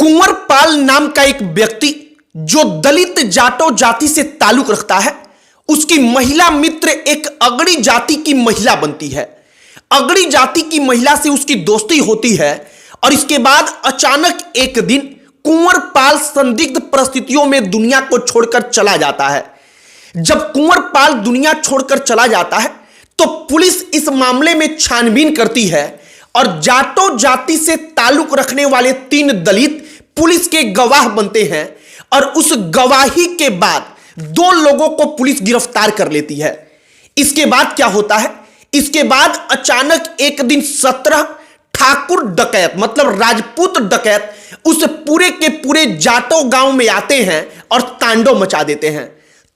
कुंवर पाल नाम का एक व्यक्ति जो दलित जाटो जाति से ताल्लुक रखता है, उसकी महिला मित्र एक अगड़ी जाति की महिला बनती है। अगड़ी जाति की महिला से उसकी दोस्ती होती है और इसके बाद अचानक एक दिन कुंवर पाल संदिग्ध परिस्थितियों में दुनिया को छोड़कर चला जाता है। जब कुंवर पाल दुनिया छोड़कर चला जाता है तो पुलिस इस मामले में छानबीन करती है और जाटो जाति से ताल्लुक रखने वाले 3 दलित पुलिस के गवाह बनते हैं और उस गवाही के बाद 2 लोगों को पुलिस गिरफ्तार कर लेती है। इसके बाद क्या होता है? इसके बाद अचानक एक दिन 17 ठाकुर डकैत मतलब राजपूत डकैत उस पूरे के पूरे जाटो गांव में आते हैं और तांडव मचा देते हैं।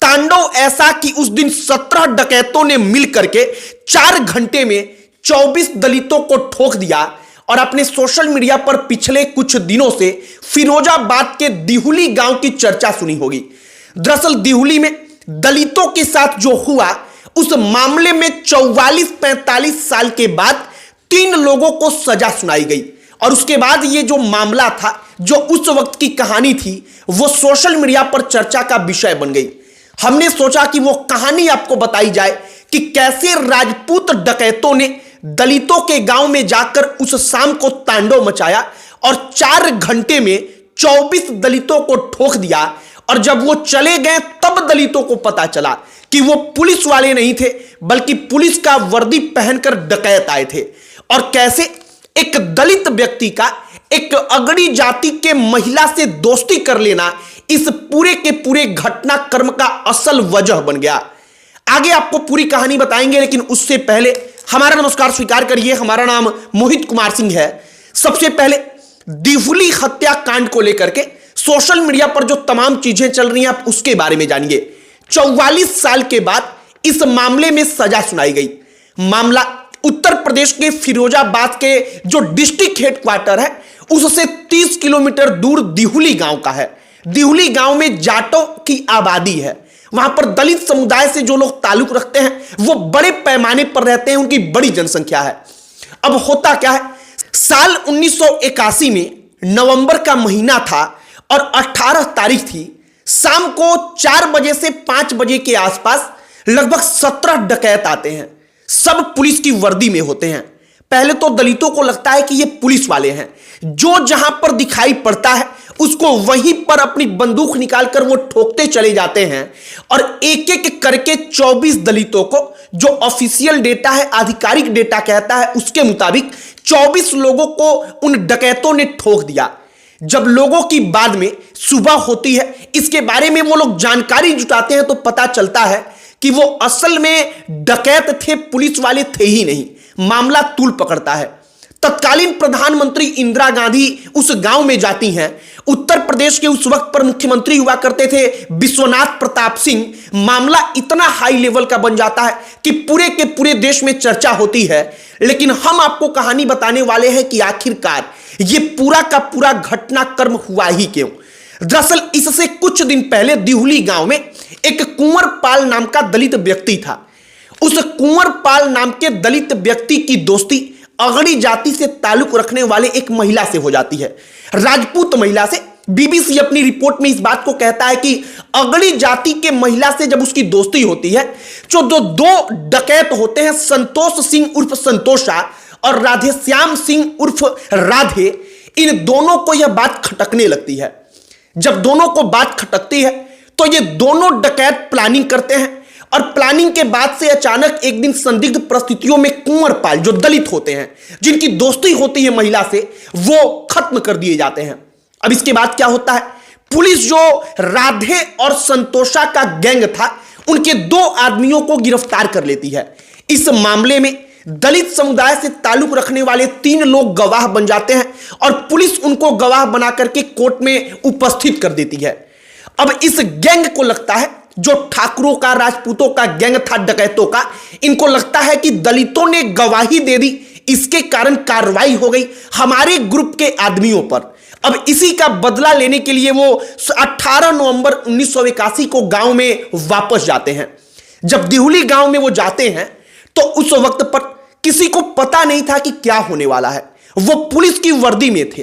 तांडव ऐसा कि उस दिन 17 डकैतों ने मिलकर के 4 घंटे में 24 दलितों को ठोक दिया और अपने सोशल मीडिया पर पिछले कुछ दिनों से फिरोजाबाद के दिहुली गांव की चर्चा सुनी होगी। दरअसल दिहुली में दलितों के साथ जो हुआ उस मामले में 44-45 साल के बाद 3 लोगों को सजा सुनाई गई और उसके बाद ये जो मामला था, जो उस वक्त की कहानी थी, वो सोशल मीडिया पर चर्चा का विषय बन गई। हमने सोचा कि वो कहानी आपको बताई जाए कि कैसे राजपूत डकैतों ने दलितों के गांव में जाकर उस शाम को तांडव मचाया और 4 घंटे में 24 दलितों को ठोक दिया। और जब वो चले गए तब दलितों को पता चला कि वो पुलिस वाले नहीं थे बल्कि पुलिस का वर्दी पहनकर डकैत आए थे। और कैसे एक दलित व्यक्ति का एक अगड़ी जाति के महिला से दोस्ती कर लेना इस पूरे के पूरे घटनाक्रम का असल वजह बन गया। आगे आपको पूरी कहानी बताएंगे, लेकिन उससे पहले हमारा नमस्कार स्वीकार करिए। हमारा नाम मोहित कुमार सिंह है। सबसे पहले दिहुली हत्याकांड को लेकर के सोशल मीडिया पर जो तमाम चीजें चल रही हैं आप उसके बारे में जानिए। 44 साल के बाद इस मामले में सजा सुनाई गई। मामला उत्तर प्रदेश के फिरोजाबाद के जो डिस्ट्रिक्ट हेडक्वार्टर है उससे 30 किलोमीटर दूर दिहुली गांव का है। दिहुली गांव में जाटों की आबादी है। वहां पर दलित समुदाय से जो लोग ताल्लुक रखते हैं वो बड़े पैमाने पर रहते हैं, उनकी बड़ी जनसंख्या है। अब होता क्या है, साल 1981 में नवंबर का महीना था और 18 तारीख थी। शाम को 4 बजे से 5 बजे के आसपास लगभग 17 डकैत आते हैं। सब पुलिस की वर्दी में होते हैं। पहले तो दलितों को लगता है कि ये पुलिस वाले हैं। जो जहां पर दिखाई पड़ता है उसको वहीं पर अपनी बंदूक निकालकर वो ठोकते चले जाते हैं और एक एक करके 24 दलितों को, जो ऑफिशियल डेटा है, आधिकारिक डेटा कहता है, उसके मुताबिक 24 लोगों को उन डकैतों ने ठोक दिया। जब लोगों की बाद में सुबह होती है, इसके बारे में वो लोग जानकारी जुटाते हैं तो पता चलता है कि वो असल में डकैत थे, पुलिस वाले थे ही नहीं। मामला तूल पकड़ता है। तत्कालीन प्रधानमंत्री इंदिरा गांधी उस गांव में जाती हैं। उत्तर प्रदेश के उस वक्त पर मुख्यमंत्री हुआ करते थे विश्वनाथ प्रताप सिंह। मामला इतना हाई लेवल का बन जाता है कि पूरे के पूरे देश में चर्चा होती है। लेकिन हम आपको कहानी बताने वाले हैं कि आखिरकार ये पूरा का पूरा घटनाक्रम हुआ ही क्यों। दरअसल इससे कुछ दिन पहले दिहुली गांव में एक कुंवर पाल नाम का दलित व्यक्ति था। उस कुंवर पाल नाम के दलित व्यक्ति की दोस्ती अगड़ी जाति से ताल्लुक रखने वाले एक महिला से हो जाती है, राजपूत महिला से। बीबीसी अपनी रिपोर्ट में इस बात को कहता है कि अगड़ी जाति के महिला से जब उसकी दोस्ती होती है, जो 2 डकैत होते हैं, संतोष सिंह उर्फ संतोषा और राधेश्याम सिंह उर्फ राधे, इन दोनों को यह बात खटकने लगती है। जब दोनों को बात खटकती है तो ये दोनों डकैत प्लानिंग करते हैं और प्लानिंग के बाद से अचानक एक दिन संदिग्ध परिस्थितियों में कुंवर पाल, जो दलित होते हैं, जिनकी दोस्ती होती है महिला से, वो खत्म कर दिए जाते हैं। अब इसके बाद क्या होता है, पुलिस जो राधे और संतोषा का गैंग था उनके 2 आदमियों को गिरफ्तार कर लेती है। इस मामले में दलित समुदाय से ताल्लुक रखने वाले 3 लोग गवाह बन जाते हैं और पुलिस उनको गवाह बना करके कोर्ट में उपस्थित कर देती है। अब इस गैंग को लगता है, जो ठाकुरों का, राजपूतों का गैंग था, डकैतों का, इनको लगता है कि दलितों ने गवाही दे दी, इसके कारण कार्रवाई हो गई हमारे ग्रुप के आदमियों पर। अब इसी का बदला लेने के लिए वो 18 नवंबर 1981 को गांव में वापस जाते हैं। जब दिहुली गांव में वो जाते हैं तो उस वक्त पर किसी को पता नहीं था कि क्या होने वाला है। वो पुलिस की वर्दी में थे।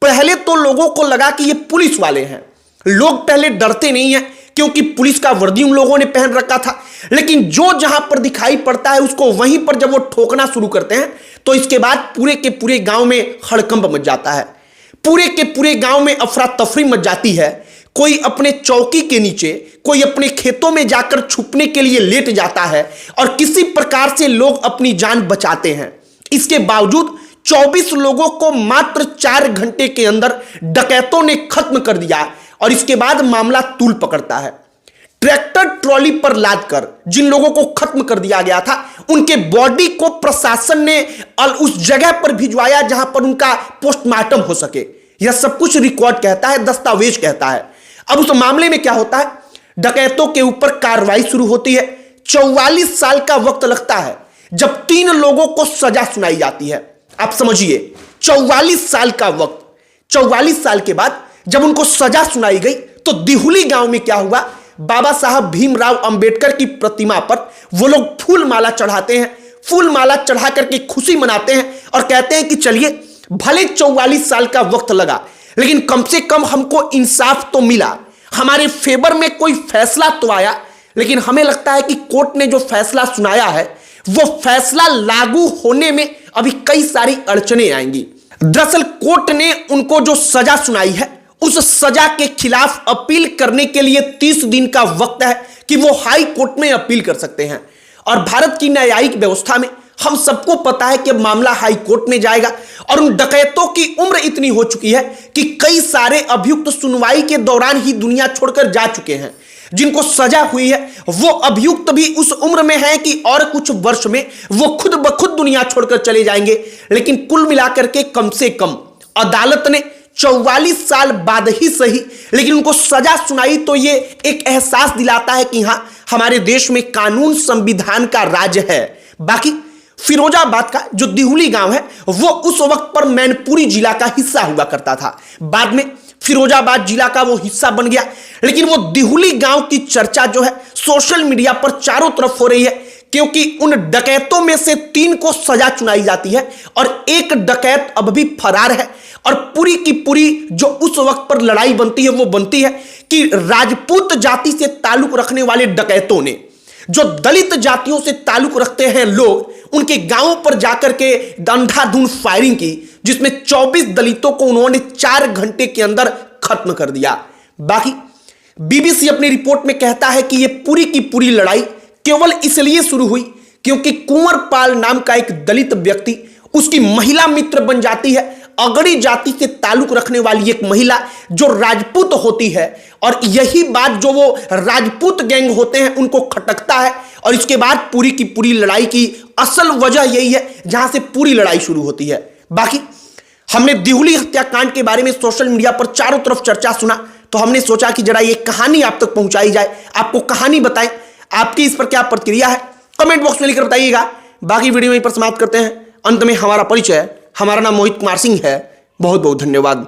पहले तो लोगों को लगा कि ये पुलिस वाले हैं। लोग पहले डरते नहीं हैं क्योंकि पुलिस का वर्दी उन लोगों ने पहन रखा था, लेकिन जो जहां पर दिखाई पड़ता है उसको वहीं पर जब वो ठोकना शुरू करते हैं तो इसके बाद पूरे के पूरे गांव में हड़कंप मच जाता है। पूरे के पूरे गांव में अफरा तफरी मच जाती है। कोई अपने चौकी के नीचे, कोई अपने खेतों में जाकर छुपने के लिए लेट जाता है और किसी प्रकार से लोग अपनी जान बचाते हैं। इसके बावजूद 24 लोगों को मात्र 4 घंटे के अंदर डकैतों ने खत्म कर दिया और इसके बाद मामला तूल पकड़ता है। ट्रैक्टर ट्रॉली पर लादकर जिन लोगों को खत्म कर दिया गया था उनके बॉडी को प्रशासन ने उस जगह पर भिजवाया जहां पर उनका पोस्टमार्टम हो सके। यह सब कुछ रिकॉर्ड कहता है, दस्तावेज कहता है। अब उस मामले में क्या होता है, डकैतों के ऊपर कार्रवाई शुरू होती है। 44 साल का वक्त लगता है जब 3 लोगों को सजा सुनाई जाती है। आप समझिए, 44 साल का वक्त, 44 साल के बाद जब उनको सजा सुनाई गई तो दिहुली गांव में क्या हुआ, बाबा साहब भीमराव अंबेडकर की प्रतिमा पर वो लोग फूल माला चढ़ाते हैं। फूल माला चढ़ा करके खुशी मनाते हैं और कहते हैं कि चलिए, भले 44 साल का वक्त लगा लेकिन कम से कम हमको इंसाफ तो मिला, हमारे फेवर में कोई फैसला तो आया। लेकिन हमें लगता है कि कोर्ट ने जो फैसला सुनाया है वो फैसला लागू होने में अभी कई सारी अड़चने आएंगी। दरअसल कोर्ट ने उनको जो सजा सुनाई है उस सजा के खिलाफ अपील करने के लिए 30 दिन का वक्त है कि वो हाई कोर्ट में अपील कर सकते हैं। और भारत की न्यायिक व्यवस्था में हम सबको पता है कि मामला हाई कोर्ट में जाएगा और उन डकैतों की उम्र इतनी हो चुकी है कि कई सारे अभियुक्त सुनवाई के दौरान ही दुनिया छोड़कर जा चुके हैं। जिनको सजा हुई है वो अभियुक्त भी उस उम्र में है कि और कुछ वर्ष में वो खुद ब खुद दुनिया छोड़कर चले जाएंगे। लेकिन कुल मिलाकर के कम से कम अदालत ने 44 साल बाद ही सही लेकिन उनको सजा सुनाई, तो ये एक एहसास दिलाता है कि हां, हमारे देश में कानून संविधान का राज है। बाकी फिरोजाबाद का जो दिहुली गांव है वो उस वक्त पर मैनपुरी जिला का हिस्सा हुआ करता था। बाद में फिरोजाबाद जिला का वो हिस्सा बन गया। लेकिन वो दिहुली गांव की चर्चा जो है सोशल मीडिया पर चारों तरफ हो रही है क्योंकि उन डकैतों में से 3 को सजा सुनाई जाती है और एक डकैत अब भी फरार है। और पूरी की पूरी जो उस वक्त पर लड़ाई बनती है वो बनती है कि राजपूत जाति से ताल्लुक रखने वाले डकैतों ने जो दलित जातियों से ताल्लुक रखते हैं लोग, उनके गांवों पर जाकर के अंधाधुंध फायरिंग की, जिसमें 24 दलितों को उन्होंने 4 घंटे के अंदर खत्म कर दिया। बाकी बीबीसी अपनी रिपोर्ट में कहता है कि यह पूरी की पूरी लड़ाई केवल इसलिए शुरू हुई क्योंकि कुंवर पाल नाम का एक दलित व्यक्ति उसकी महिला मित्र बन जाती है। अगड़ी जाति से ताल्लुक रखने वाली एक महिला जो राजपूत होती है और यही बात जो वो राजपूत गैंग होते हैं उनको खटकता है और इसके बाद पूरी की पूरी लड़ाई की असल वजह यही है जहां से पूरी लड़ाई शुरू होती है। बाकी हमने दिहुली हत्याकांड के बारे में सोशल मीडिया पर चारों तरफ चर्चा सुना तो हमने सोचा कि जरा ये कहानी आप तक पहुंचाई जाए, आपको कहानी बताएं। आपकी इस पर क्या प्रतिक्रिया है कमेंट बॉक्स में लिखकर बताइएगा। बाकी वीडियो यहीं पर समाप्त करते हैं। अंत में हमारा परिचय, हमारा नाम मोहित कुमार सिंह है। बहुत बहुत धन्यवाद।